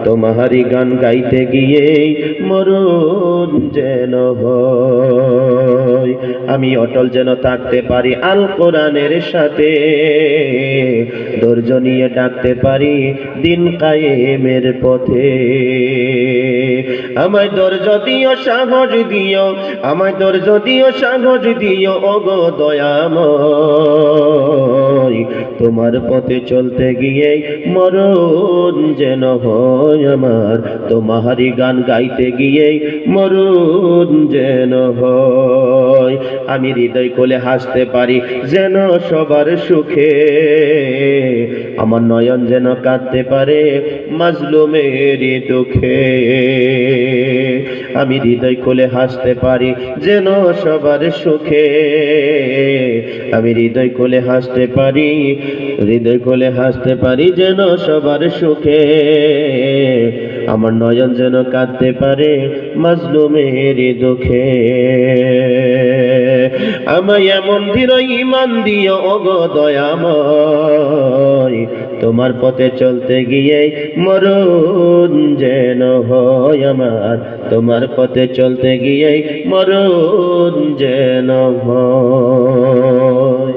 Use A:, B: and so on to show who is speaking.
A: তোমারই গান গাইতে গিয়েই মরণ যেন হয়। আমি অটল যেন থাকতে পারি আল কোরআনের সাথে, ধৈর্য নিয়ে ডাকতে পারি দিন কায়েমের পথে। আমায় ধৈর্য দিও, সাহস দিও, আমায় ধৈর্য দিও, সাহস দিও ওগো দয়াময়। তোমার পথে চলতে গিয়ে মরণ যেন হয় আমার, তোমারই গান গাইতে গিয়ে মরণ যেন হয়। আমি হৃদয় কোলে হাসতে পারি যেন সবার সুখে, আমার নয়ন যেন কাঁদতে পারে মাজলুমের দুঃখে। আমি হৃদয় খুলে হাসতে পারি যেন সবার সুখে, আমি হৃদয় খুলে হাসতে পারি, হৃদয় খুলে হাসতে পারি যেন সবার সুখে। আমার নয়ন যেন কাঁদতে পারে মাজলুমের দুঃখে। আমায় এমন দৃঢ় ঈমান দিও ওগো দয়াময়, তোমার পথে চলতে গিয়ে মরণ যেন হয় আমার, তোমার পথে চলতে গিয়ে মরণ যেন হয়।